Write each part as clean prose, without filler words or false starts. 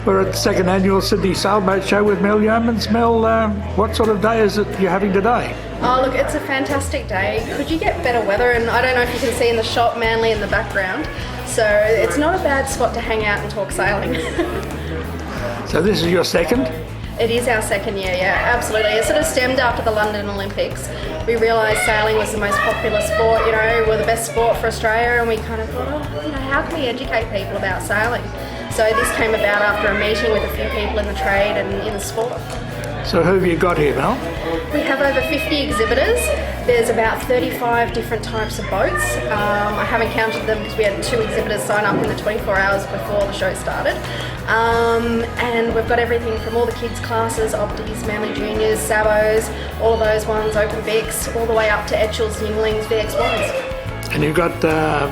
We're at the second annual Sydney Sailboat Show with Mel Yeomans. Mel, what sort of day is it you're having today? Oh look, it's a fantastic day. Could you get better weather? And I don't know if you can see in the shop Manly in the background. So it's not a bad spot to hang out and talk sailing. So this is your second? It is our second year, yeah, absolutely. It sort of stemmed after the London Olympics. We realised sailing was the most popular sport, you know, we're the best sport for Australia, and we kind of thought, oh, you know, how can we educate people about sailing? So this came about after a meeting with a few people in the trade and in the sport. So who have you got here, Mel? We have over 50 exhibitors. There's about 35 different types of boats. I haven't counted them because we had 2 exhibitors sign up in the 24 hours before the show started. And we've got everything from all the kids' classes, Opties, Manly Juniors, Sabos, all of those ones, Open Vics, all the way up to Etchells, Yinglings, VX1s. And you've got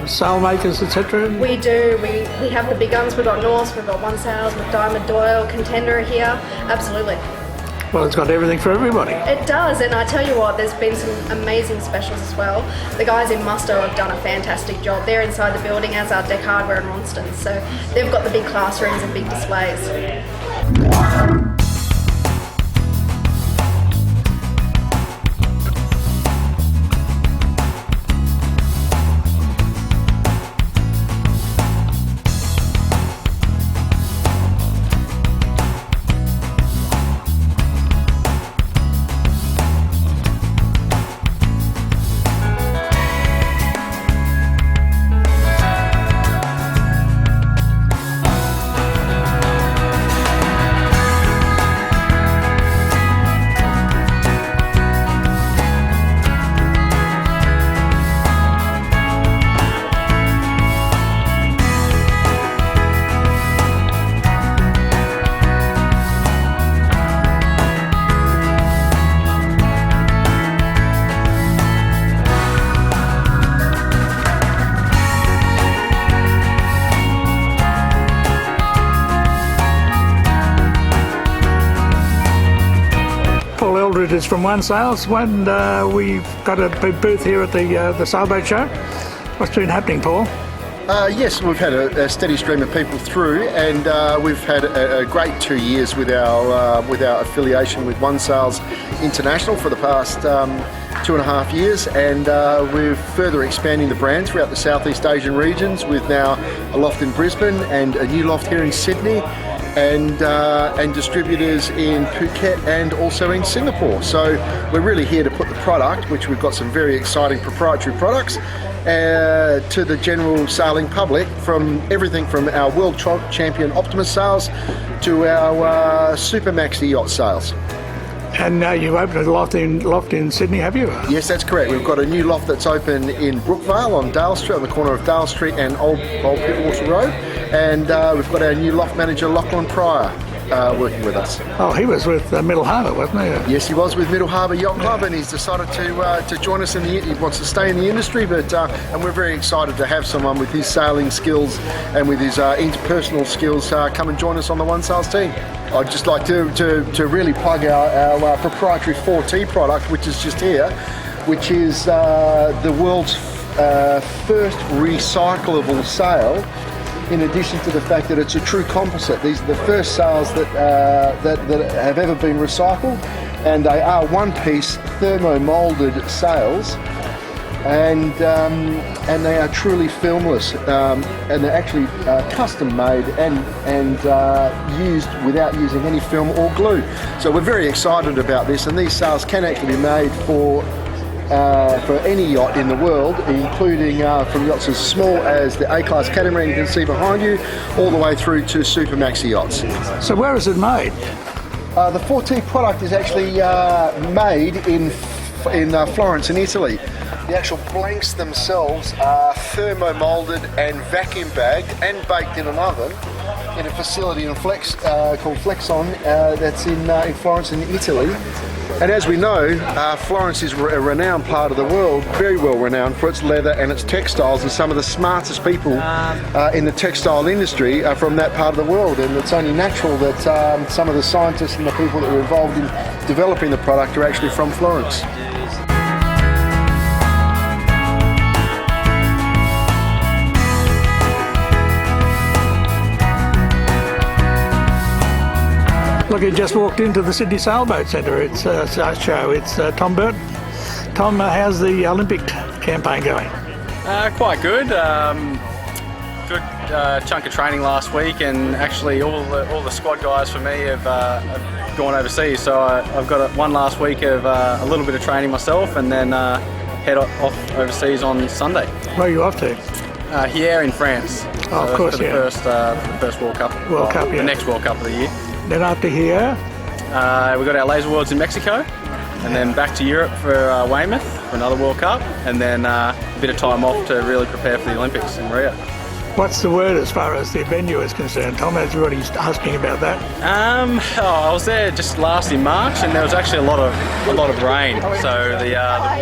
sail makers, etc.? We do. We have the big guns. We've got Norse, we've got One Sails, with Diamond Doyle, Contender here. Absolutely. Well, it's got everything for everybody. It does, and I tell you what, there's been some amazing specials as well. The guys in Musto have done a fantastic job. They're inside the building, as are Deck Hardware and Ronston. So they've got the big classrooms and big displays. Is from One Sails, when we've got a big booth here at the Sailboat Show. What's been happening, Paul? Yes, we've had a steady stream of people through, and we've had a great 2 years with our affiliation with One Sails International for the past 2.5 years, and we're further expanding the brand throughout the Southeast Asian regions with now a loft in Brisbane and a new loft here in Sydney, and distributors in Phuket and also in Singapore. So we're really here to put the product, which we've got some very exciting proprietary products, to the general sailing public, from everything from our world champion Optimus sails to our Super Maxi yacht sails. And you've opened a loft in Sydney, have you? Yes, that's correct. We've got a new loft that's open in Brookvale on Dale Street, on the corner of Dale Street and Old Pittwater Road. And we've got our new loft manager, Lachlan Pryor, working with us. Oh, he was with Middle Harbour, wasn't he? Yes, he was with Middle Harbour Yacht Club, and he's decided to join us he wants to stay in the industry, and we're very excited to have someone with his sailing skills and with his interpersonal skills come and join us on the One Sails team. I'd just like to really plug our proprietary 4T product, which is just here, which is the world's first recyclable sail, in addition to the fact that it's a true composite. These are the first sails that have ever been recycled, and they are one-piece thermo-molded sails, and they are truly filmless, and they're actually custom made and used without using any film or glue. So we're very excited about this, and these sails can actually be made for any yacht in the world, including from yachts as small as the A-class catamaran you can see behind you, all the way through to super maxi yachts. So where is it made? The 4T product is actually made in Florence in Italy. The actual blanks themselves are thermo-molded and vacuum bagged and baked in an oven in a facility called Flexon that's in Florence in Italy. And as we know, Florence is a renowned part of the world, very well renowned for its leather and its textiles, and some of the smartest people in the textile industry are from that part of the world. And it's only natural that some of the scientists and the people that were involved in developing the product are actually from Florence. Look, he just walked into the Sydney Sailboat Centre. It's a show. It's Tom Burton. Tom, how's the Olympic campaign going? Quite good. Good chunk of training last week, and actually all the squad guys for me have gone overseas. So I've got one last week of a little bit of training myself, and then head off overseas on Sunday. Where are you off to? Here in France. Oh, of course, for the first World Cup. Yeah. The next World Cup of the year. Then after here? We got our Laser Worlds in Mexico, and then back to Europe for Weymouth for another World Cup, and then a bit of time off to really prepare for the Olympics in Rio. What's the word as far as the venue is concerned? Tom, everybody's asking about that. I was there just last in March, and there was actually a lot of rain, so the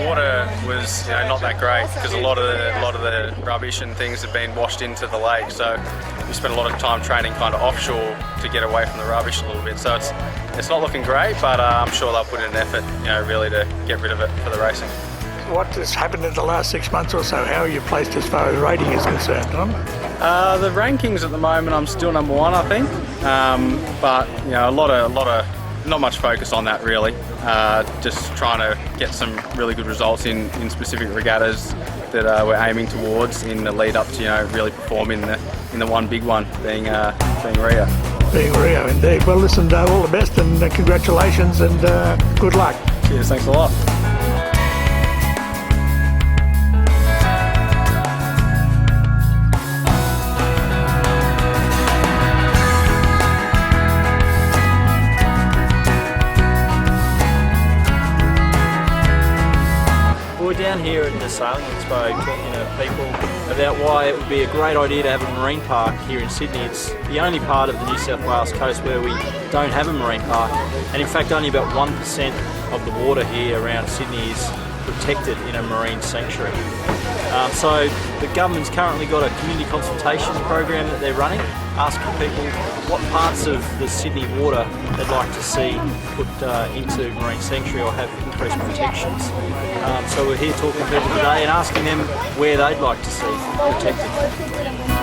water was not that great because a lot of the rubbish and things had been washed into the lake. So we spent a lot of time training kind of offshore to get away from the rubbish a little bit. So it's not looking great, but I'm sure they'll put in an effort, really to get rid of it for the racing. What has happened in the last 6 months or so? How are you placed as far as rating is concerned, Tom? The rankings at the moment, I'm still number one, I think. But a lot of not much focus on that really. Just trying to get some really good results in specific regattas that we're aiming towards in the lead up to really performing in the one big one being Rio. Being Rio, indeed. Well, listen, all the best and congratulations and good luck. Cheers, thanks a lot. We're down here at the Sailing Expo talking to people about why it would be a great idea to have a marine park here in Sydney. It's the only part of the New South Wales coast where we don't have a marine park, and in fact only about 1% of the water here around Sydney is protected in a marine sanctuary. So the government's currently got a community consultation program that they're running, asking people what parts of the Sydney water they'd like to see put into marine sanctuary or have increased protections. So we're here talking to people today and asking them where they'd like to see protected.